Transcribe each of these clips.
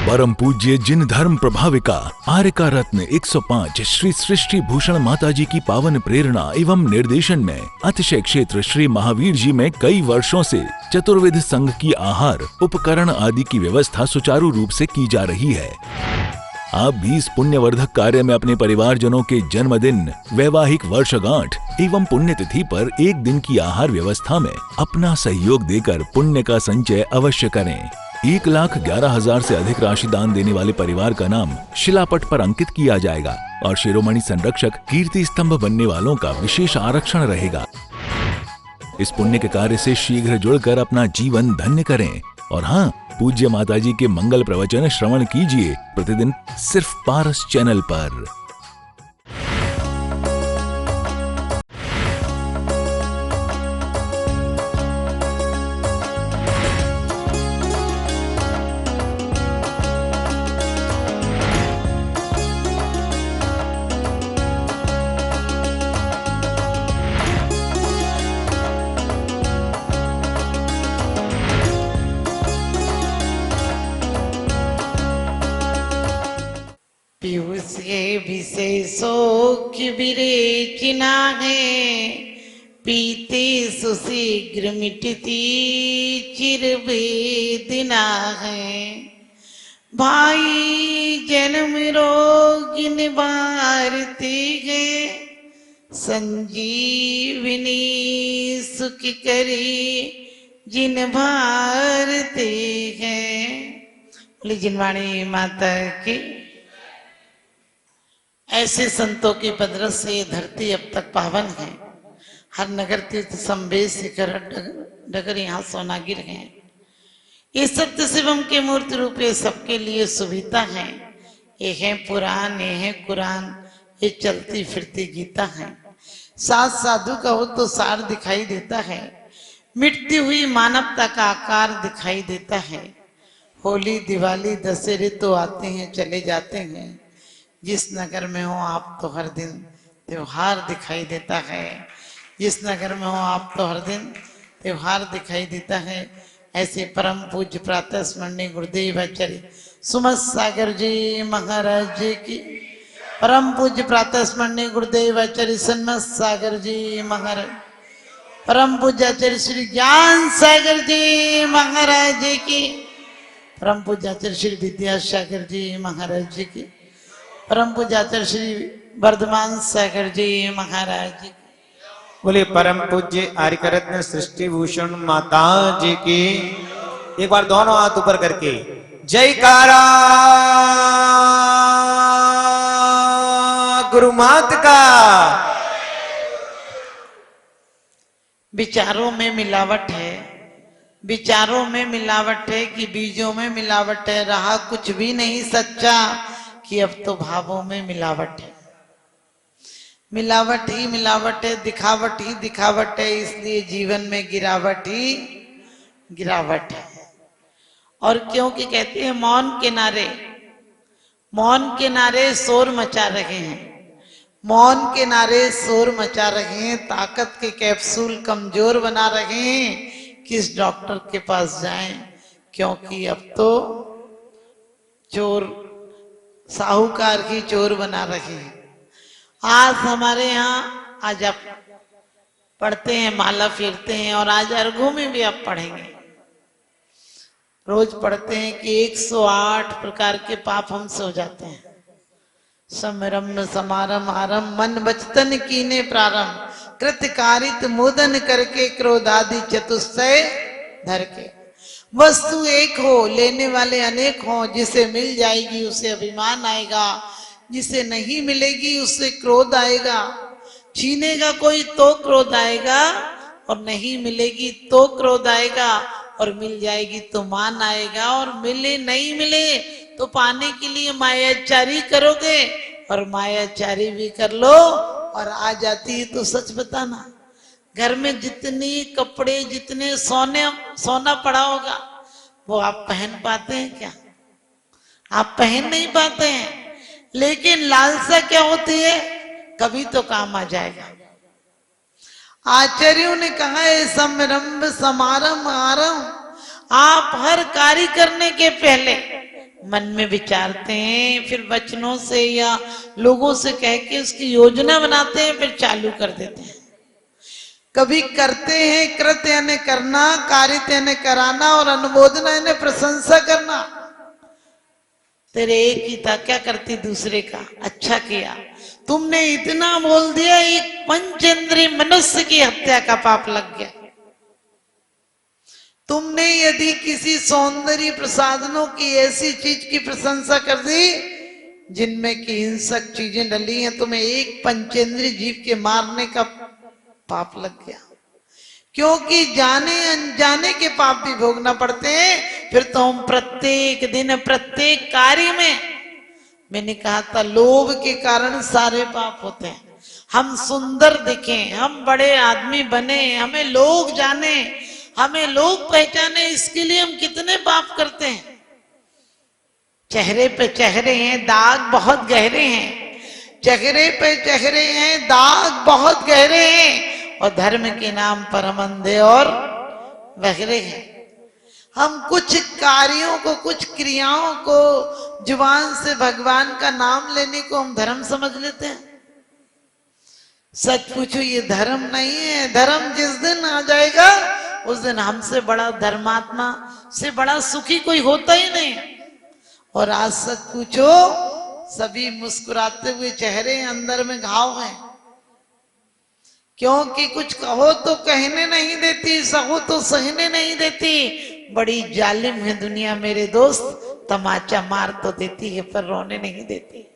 परम पूज्य जिन धर्म प्रभाविका आर्यका रत्न 105 श्री सृष्टि भूषण माताजी की पावन प्रेरणा एवं निर्देशन में अतिशय क्षेत्र श्री महावीर जी में कई वर्षों से चतुर्विध संघ की आहार उपकरण आदि की व्यवस्था सुचारू रूप से की जा रही है। आप भी इस पुण्यवर्धक कार्य में अपने परिवारजनों के जन्मदिन, वैवाहिक वर्षगांठ एवं पुण्यतिथि पर एक दिन की आहार व्यवस्था में अपना सहयोग देकर पुण्य का संचय अवश्य करें। 1,11,000 से अधिक राशि दान देने वाले परिवार का नाम शिलापट पर अंकित किया जाएगा और शिरोमणि संरक्षक कीर्ति स्तंभ बनने वालों का विशेष आरक्षण रहेगा। इस पुण्य के कार्य से शीघ्र जुड़कर अपना जीवन धन्य करें। और हाँ, पूज्य माताजी के मंगल प्रवचन श्रवण कीजिए प्रतिदिन सिर्फ पारस चैनल पर। पीयूष के विशेषों विरेचना है, पीते सुशीघ्र मिटती चिरवेदना है। भाई जन्म रोग निवारते हैं, संजीवनी सुख करे जिन भारते हैं। बोले जिनवाणी माता की। ऐसे संतों के पदरस से ये धरती अब तक पावन है। हर नगर तीर्थ संवेश शिखर डगर यहाँ सोनागिर है। ये सत्य शिवम के मूर्ति रूप ये सबके लिए सुविधा है। ये है पुराण, ये है कुरान, ये चलती फिरती गीता है। साथ साधु का हो तो सार दिखाई देता है, मिटती हुई मानवता का आकार दिखाई देता है। होली दिवाली दशहरे तो आते हैं चले जाते हैं, जिस नगर में हो आप तो हर दिन त्योहार दिखाई देता है। जिस नगर में हो आप तो हर दिन त्योहार दिखाई देता है। ऐसे परम पूज्य प्रातः स्मरणीय गुरुदेव आचार्य सुमत सागर जी महाराज जी की, परम पूज्य प्रातः स्मरणीय गुरुदेव आचार्य सन्मत सागर जी महाराज, परम पूज्य आचार्य श्री ज्ञान सागर जी महाराज जी की, परम पूज्य आचार्य श्री विद्यासागर जी महाराज जी की, परम पूज्य आचार्य श्री वर्धमान सागर जी महाराज जी। बोले परम पूज्य आर्यका रत्न सृष्टि भूषण माता जी की। एक बार दोनों हाथ ऊपर करके जयकारा गुरु मात का। विचारों में मिलावट है, विचारों में मिलावट है कि बीजों में मिलावट है। रहा कुछ भी नहीं सच्चा कि अब तो भावों में मिलावट है। मिलावट ही मिलावट है, दिखावट ही दिखावट है, इसलिए जीवन में गिरावट ही गिरावट है। और क्योंकि कहते हैं मौन के नारे शोर मचा रहे हैं, मौन के नारे शोर मचा रहे हैं। ताकत के कैप्सूल कमजोर बना रहे हैं, किस डॉक्टर के पास जाएं, क्योंकि अब तो चोर साहूकार की चोर बना रहे हैं। आज हमारे यहाँ आज आप पढ़ते हैं, माला फेरते हैं, और आज अर्घों में भी आप पढ़ेंगे। रोज पढ़ते हैं कि 108 प्रकार के पाप हमसे हो जाते हैं। समरम समारम आरम मन बचतन कीने प्रारंभ, कृतकारित मोदन करके क्रोधादि चतुष्टय धर के। वस्तु एक हो, लेने वाले अनेक हो। जिसे मिल जाएगी उसे अभिमान आएगा, जिसे नहीं मिलेगी उससे क्रोध आएगा। छीनेगा कोई तो क्रोध आएगा, और नहीं मिलेगी तो क्रोध आएगा, और मिल जाएगी तो मान आएगा। और मिले नहीं मिले तो पाने के लिए मायाचारी करोगे, और मायाचारी भी कर लो और आ जाती है तो सच बताना। घर में जितनी कपड़े, जितने सोना पड़ा होगा, वो आप पहन पाते हैं क्या? आप पहन नहीं पाते हैं। लेकिन लालसा क्या होती है? कभी तो काम आ जाएगा। आचार्यों ने कहा है समारंभ समारंभ आरंभ। आप हर कार्य करने के पहले मन में विचारते हैं, फिर वचनों से या लोगों से कह के उसकी योजना बनाते हैं, फिर चालू कर देते हैं। कभी करते हैं कृत यानी करना, कारित यानी कराना, और अनुमोदना यानी प्रशंसा करना। तेरे एक ही था, क्या करती दूसरे का? अच्छा किया, तुमने इतना बोल दिया, एक पंचेंद्रिय मनुष्य की हत्या का पाप लग गया। तुमने यदि किसी सौंदर्य प्रसाधनों की ऐसी चीज की प्रशंसा कर दी जिनमें की हिंसक चीजें डली हैं, तुम्हें एक पंचेंद्रिय जीव के मारने का पाप लग गया। क्योंकि जाने अनजाने के पाप भी भोगना पड़ते हैं। फिर तो हम प्रत्येक दिन प्रत्येक कार्य में, मैंने कहा था लोभ के कारण सारे पाप होते हैं। हम सुंदर दिखें, हम बड़े आदमी बने, हमें लोग जाने, हमें लोग पहचाने, इसके लिए हम कितने पाप करते हैं। चेहरे पे चेहरे हैं, दाग बहुत गहरे हैं, चेहरे पे चेहरे हैं, दाग बहुत गहरे हैं, और धर्म के नाम पर हम अंधे और बहरे हैं। हम कुछ कार्यों को, कुछ क्रियाओं को, जुबान से भगवान का नाम लेने को हम धर्म समझ लेते हैं। सच पूछो, ये धर्म नहीं है। धर्म जिस दिन आ जाएगा उस दिन हमसे बड़ा धर्मात्मा से बड़ा सुखी कोई होता ही नहीं। और आज सच पूछो, सभी मुस्कुराते हुए चेहरे अंदर में घाव हैं, क्योंकि कुछ कहो तो कहने नहीं देती, सहो तो सहने नहीं देती। बड़ी जालिम है दुनिया मेरे दोस्त, तमाचा मार तो देती है पर रोने नहीं देती।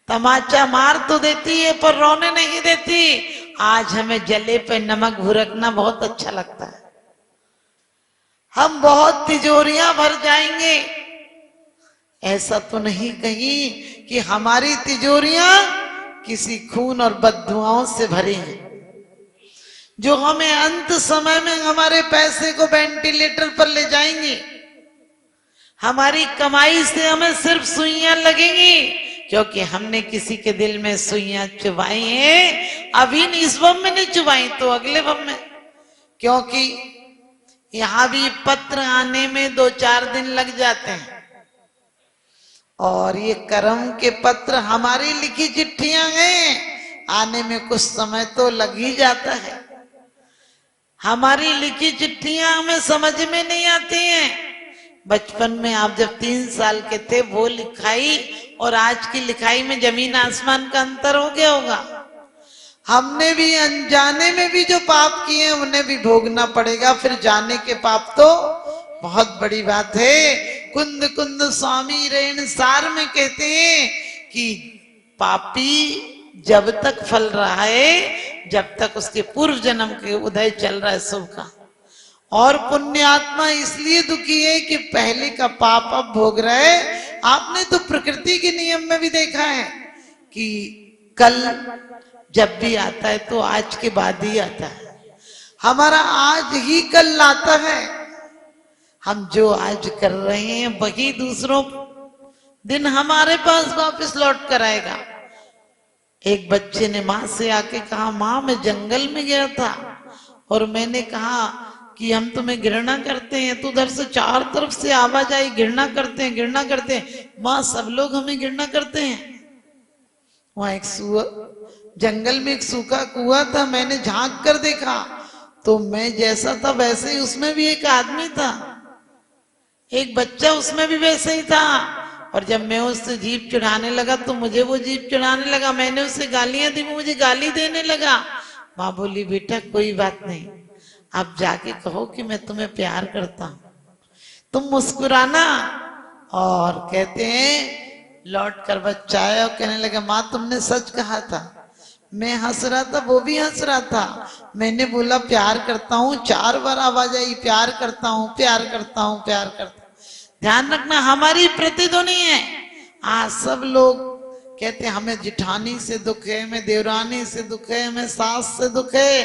तमाचा मार तो देती है पर रोने नहीं देती। आज हमें जले पे नमक भुरकना बहुत अच्छा लगता है। हम बहुत तिजोरियां भर जाएंगे, ऐसा तो नहीं कहीं कि हमारी तिजोरियां किसी खून और बददुआओं से भरी हैं, जो हमें अंत समय में हमारे पैसे को वेंटिलेटर पर ले जाएंगे। हमारी कमाई से हमें सिर्फ सुइयां लगेंगी, क्योंकि हमने किसी के दिल में सुइयां चुभाई हैं। अभी इस बम में नहीं चुभाई तो अगले बम में, क्योंकि यहां भी पत्र आने में 2-4 दिन लग जाते हैं। और ये कर्म के पत्र हमारी लिखी चिट्ठियां हैं, आने में कुछ समय तो लग ही जाता है। हमारी लिखी चिट्ठियां हमें समझ में नहीं आती हैं। बचपन में आप जब 3 साल के थे, वो लिखाई और आज की लिखाई में जमीन आसमान का अंतर हो गया होगा। हमने भी अनजाने में भी जो पाप किए हैं उन्हें भी भोगना पड़ेगा। फिर जाने के पाप तो बहुत बड़ी बात है। कुंद कुंद स्वामी रेण सार में कहते हैं कि पापी जब तक फल रहा है, जब तक उसके पूर्व जन्म के उदय चल रहा है शुभ का, और पुण्यात्मा इसलिए दुखी है कि पहले का पाप अब भोग रहा है। आपने तो प्रकृति के नियम में भी देखा है कि कल जब भी आता है तो आज के बाद ही आता है। हमारा आज ही कल लाता है। हम जो आज कर रहे हैं वही दूसरों दिन हमारे पास वापस लौट कर आएगा। एक बच्चे ने माँ से आके कहा, माँ मैं जंगल में गया था और मैंने कहा कि हम तुम्हें घृणा करते हैं, तो उधर से 4 तरफ से आवाज आई, घृणा करते हैं, घृणा करते हैं। माँ सब लोग हमें घृणा करते हैं। वहां एक जंगल में एक सूखा कुआं था, मैंने झांक कर देखा तो मैं जैसा था वैसे ही उसमें भी एक आदमी था, एक बच्चा उसमें भी वैसे ही था। और जब मैं उससे जीभ चढ़ाने लगा तो मुझे वो जीभ चढ़ाने लगा। मैंने उससे गालियां दी, वो मुझे गाली देने लगा। माँ बोली, बेटा कोई बात नहीं, आप जाके कहो कि मैं तुम्हें प्यार करता हूं। तुम मुस्कुराना। और कहते हैं लौट कर बच्चा आया और कहने लगा, माँ तुमने सच कहा था। मैं हंस रहा था, वो भी हंस रहा था। मैंने बोला प्यार करता हूँ, 4 बार आवाज आई, प्यार करता हूँ, प्यार करता हूँ, प्यार करता हूँ। ध्यान रखना, हमारी प्रतिध्वनि है। आज सब लोग कहते हैं हमें जिठानी से दुख है, हमें देवरानी से दुख है, हमें सास से दुख है।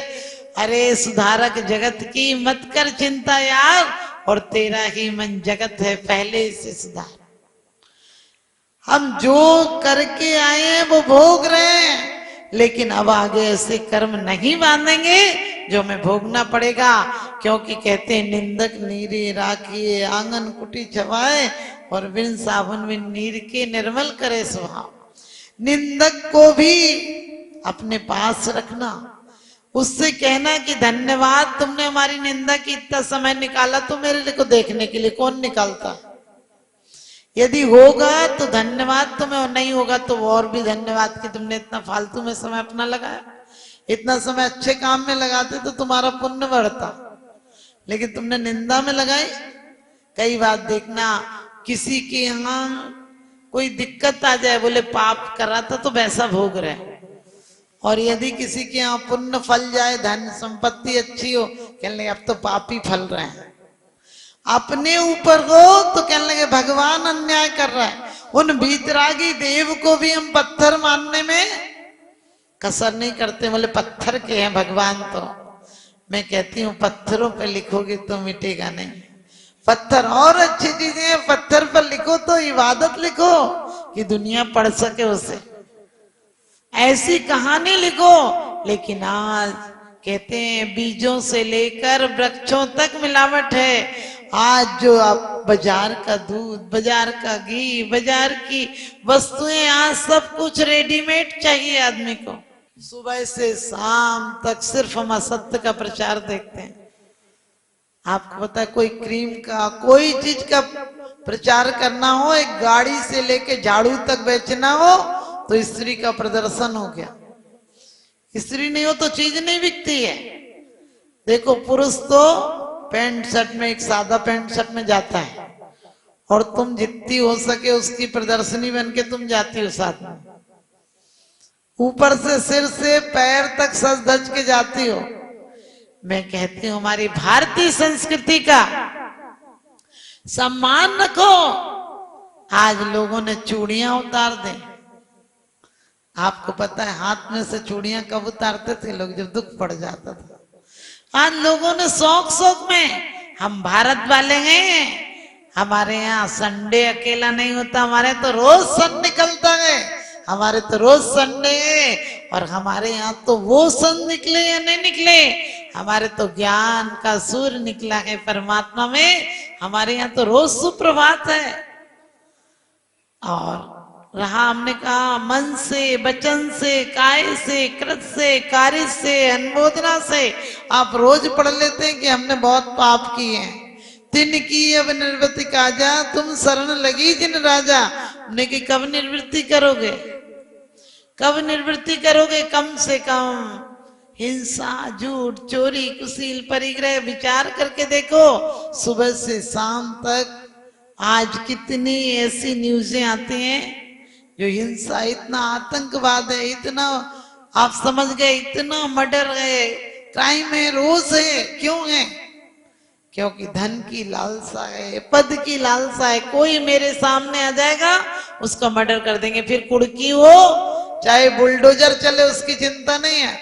अरे सुधारक जगत की मत कर चिंता यार, और तेरा ही मन जगत है, पहले से सुधार। हम जो करके आए हैं वो भोग रहे हैं, लेकिन अब आगे ऐसे कर्म नहीं बांधेंगे जो हमें भोगना पड़ेगा। क्योंकि कहते हैं निंदक नीरे राखिए, आंगन कुटी छवाए, और बिन साबुन बिन नीर के निर्मल करे स्वभाव। निंदक को भी अपने पास रखना, उससे कहना कि धन्यवाद तुमने हमारी निंदा की इतना समय निकाला, तो मेरे लिए को देखने के लिए कौन निकालता। यदि होगा तो धन्यवाद तुम्हें, और नहीं होगा तो और भी धन्यवाद कि तुमने इतना फालतू में समय अपना लगाया। इतना समय अच्छे काम में लगाते तो तुम्हारा पुण्य बढ़ता, लेकिन तुमने निंदा में लगाई। कई बात देखना, किसी के यहाँ कोई दिक्कत आ जाए, बोले पाप करा था तो वैसा भोग रहे, और यदि किसी के यहाँ पुण्य फल जाए, धन संपत्ति अच्छी हो, कहने लगे अब तो पापी फल रहे हैं। अपने ऊपर हो तो कहने लगे भगवान अन्याय कर रहा है। उन भीतरागी देव को भी हम पत्थर मानने में कसर नहीं करते, बोले पत्थर के हैं भगवान। तो मैं कहती हूँ पत्थरों पे लिखोगे तो मिटेगा नहीं। पत्थर और अच्छी चीजें हैं, पत्थर पर लिखो तो इबादत लिखो कि दुनिया पढ़ सके उसे, ऐसी कहानी लिखो। लेकिन आज कहते हैं बीजों से लेकर वृक्षों तक मिलावट है। आज जो आप बाजार का दूध, बाजार का घी, बाजार की वस्तुएं, आज सब कुछ रेडीमेड चाहिए आदमी को। सुबह से शाम तक सिर्फ हम असत्य का प्रचार देखते हैं। आपको पता है, कोई क्रीम का, कोई चीज का प्रचार करना हो, एक गाड़ी से लेके झाड़ू तक बेचना हो, तो स्त्री का प्रदर्शन हो गया। स्त्री नहीं हो तो चीज नहीं बिकती है। देखो पुरुष तो पैंट शर्ट में, एक सादा पैंट शर्ट में जाता है, और तुम जितनी हो सके उसकी प्रदर्शनी बन के तुम जाती हो साथ में, ऊपर से सिर से पैर तक सज धज के जाती हो। मैं कहती हूँ हमारी भारतीय संस्कृति का सम्मान रखो। आज लोगों ने चूड़ियां उतार दें। आपको पता है हाथ में से चूड़ियां कब उतारते थे लोग? जब दुख पड़ जाता था। आज लोगों ने शौक शौक में, हम भारत वाले हैं, हमारे यहाँ संडे अकेला नहीं होता, हमारे तो रोज सन निकलता है, हमारे तो रोज संडे है। और हमारे यहाँ तो वो सन निकले या नहीं निकले, हमारे तो ज्ञान का सूर्य निकला है परमात्मा में, हमारे यहाँ तो रोज सुप्रभात है। और रहा, हमने कहा मन से, वचन से, काय से, कृत से, कार्य से, अनुमोदना से। आप रोज पढ़ लेते हैं कि हमने बहुत पाप किए हैं। तिन की अब निर्वृत्ति काजा, तुम शरण लगी जिन राजा। हमने कि कब निर्वृत्ति करोगे, कब निवृत्ति करोगे? कम से कम हिंसा, झूठ, चोरी, कुशील, परिग्रह विचार करके देखो। सुबह से शाम तक आज कितनी ऐसी न्यूज़ें आती हैं जो हिंसा, इतना आतंकवाद है, इतना आप समझ गए, इतना मर्डर है, क्राइम है, रोज है। क्यों है? क्योंकि धन की लालसा है, पद की लालसा है। कोई मेरे सामने आ जाएगा, उसका मर्डर कर देंगे, फिर कुड़की हो चाहे बुलडोजर चले, उसकी चिंता नहीं है।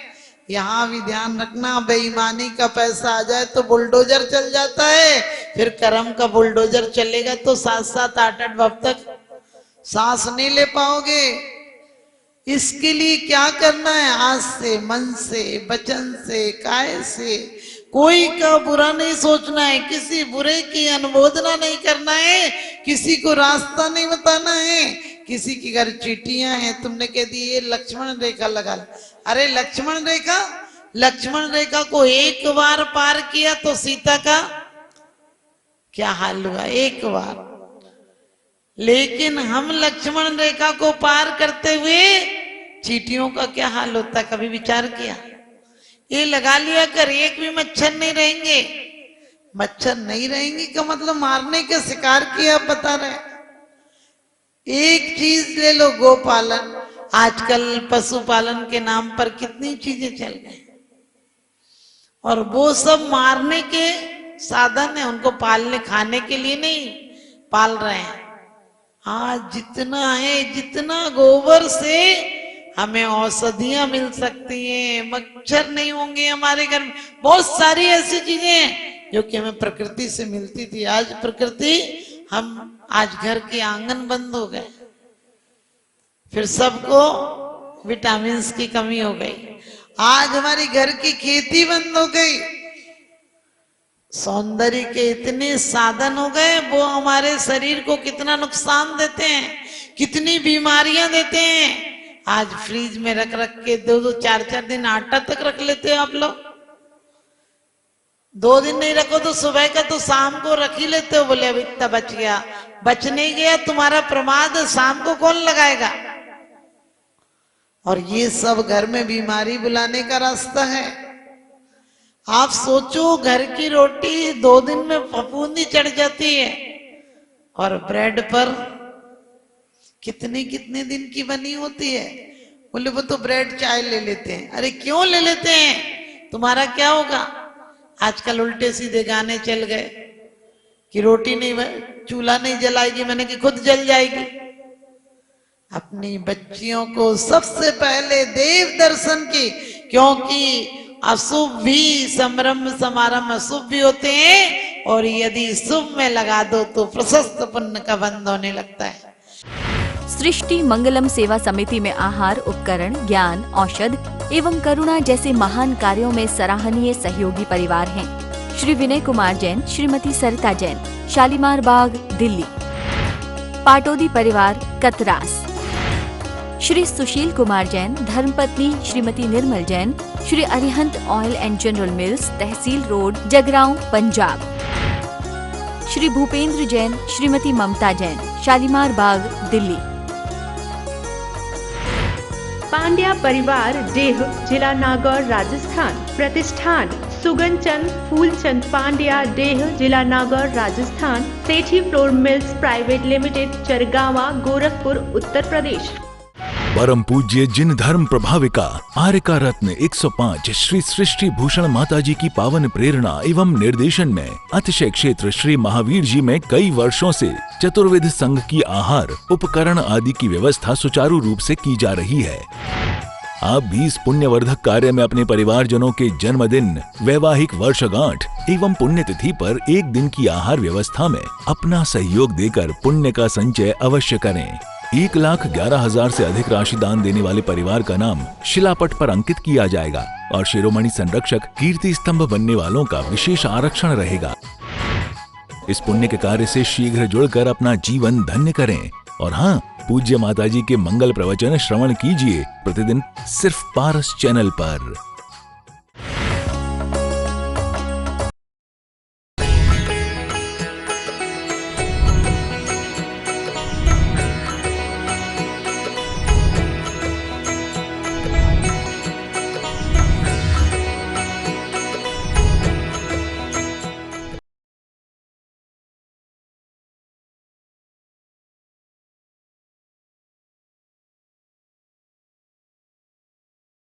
यहाँ भी ध्यान रखना, बेईमानी का पैसा आ जाए तो बुलडोजर चल जाता है, फिर कर्म का बुलडोजर चलेगा तो 7-7, 8-8 वर्ष तक सांस नहीं ले पाओगे। इसके लिए क्या करना है? आज से, मन से, वचन से, काय से कोई का बुरा नहीं सोचना है, किसी बुरे की अनुमोदना नहीं करना है, किसी को रास्ता नहीं बताना है। किसी की घर चीटियां हैं, तुमने कह दी ये लक्ष्मण रेखा लगा लो। अरे लक्ष्मण रेखा, लक्ष्मण रेखा को एक बार पार किया तो सीता का क्या हाल हुआ? एक बार। लेकिन हम लक्ष्मण रेखा को पार करते हुए चींटियों का क्या हाल होता है, कभी विचार किया? ये लगा लिया कर, एक भी मच्छर नहीं रहेंगे। मच्छर नहीं रहेंगे का मतलब मारने का शिकार किया, आप बता रहे। एक चीज ले लो, गोपालन। आजकल पशुपालन के नाम पर कितनी चीजें चल गई, और वो सब मारने के साधन है, उनको पालने खाने के लिए नहीं पाल रहे हैं। आज जितना है, जितना गोबर से हमें औषधियां मिल सकती हैं, मच्छर नहीं होंगे हमारे घर में, बहुत सारी ऐसी चीजें हैं जो कि हमें प्रकृति से मिलती थी। आज प्रकृति, हम आज घर के आंगन बंद हो गए, फिर सबको विटामिन की कमी हो गई। आज हमारी घर की खेती बंद हो गई, सौंदर्य के इतने साधन हो गए, वो हमारे शरीर को कितना नुकसान देते हैं, कितनी बीमारियां देते हैं। आज फ्रिज में रख रख के 2-2 4-4 दिन आटा तक रख लेते हो आप लोग। 2 दिन नहीं रखो तो सुबह का तो शाम को रख ही लेते हो, बोले अब इतना बच गया। बच नहीं गया, तुम्हारा प्रमाद शाम को कौन लगाएगा। और ये सब घर में बीमारी बुलाने का रास्ता है। आप सोचो, घर की रोटी 2 दिन में फफूंदी चढ़ जाती है, और ब्रेड पर कितने कितने दिन की बनी होती है। बोले वो तो ब्रेड चाय ले लेते हैं। अरे क्यों ले लेते हैं, तुम्हारा क्या होगा। आजकल उल्टे सीधे गाने चल गए कि रोटी नहीं, चूल्हा नहीं जलाएगी, मैंने कि खुद जल जाएगी। अपनी बच्चियों को सबसे पहले देव दर्शन की, क्योंकि अशुभ भी संभ्रम समारंभ अशुभ भी होते हैं, और यदि शुभ में लगा दो तो प्रशस्त पुण्य का बंध होने लगता है। सृष्टि मंगलम सेवा समिति में आहार उपकरण, ज्ञान, औषध एवं करुणा जैसे महान कार्यों में सराहनीय सहयोगी परिवार हैं। श्री विनय कुमार जैन, श्रीमती सरिता जैन, शालीमार बाग, दिल्ली। पाटोदी परिवार, कतरास। श्री सुशील कुमार जैन, धर्मपत्नी Shrimati Nirmal Jain, Shri Arihant oil and general mills, Tehsil road, Jagraon, Punjab. Shri Bhupendra Jain, Shrimati Mamta Jain, Shalimar Bagh, Delhi. Pandya परिवार, डेह, जिला नागौर, राजस्थान। प्रतिष्ठान सुगनचंद फूलचंद पांड्या, डेह, जिला Nagaur, Rajasthan. Sethi flour mills private limited, Chargawa, Gorakhpur, Uttar Pradesh. परम पूज्य जिन धर्म प्रभाविका आर्यका रत्न 105 श्री सृष्टि भूषण माताजी की पावन प्रेरणा एवं निर्देशन में अतिशय क्षेत्र श्री महावीर जी में कई वर्षों से चतुर्विध संघ की आहार उपकरण आदि की व्यवस्था सुचारू रूप से की जा रही है। आप भी इस पुण्यवर्धक कार्य में अपने परिवारजनों के जन्मदिन, वैवाहिक वर्षगांठ एवं पुण्यतिथि पर एक दिन की आहार व्यवस्था में अपना सहयोग देकर पुण्य का संचय अवश्य करें। 1,11,000 से अधिक राशि दान देने वाले परिवार का नाम शिलापट पर अंकित किया जाएगा और शिरोमणि संरक्षक कीर्ति स्तंभ बनने वालों का विशेष आरक्षण रहेगा। इस पुण्य के कार्य से शीघ्र जुड़कर अपना जीवन धन्य करें। और हाँ, पूज्य माताजी के मंगल प्रवचन श्रवण कीजिए प्रतिदिन सिर्फ पारस चैनल पर।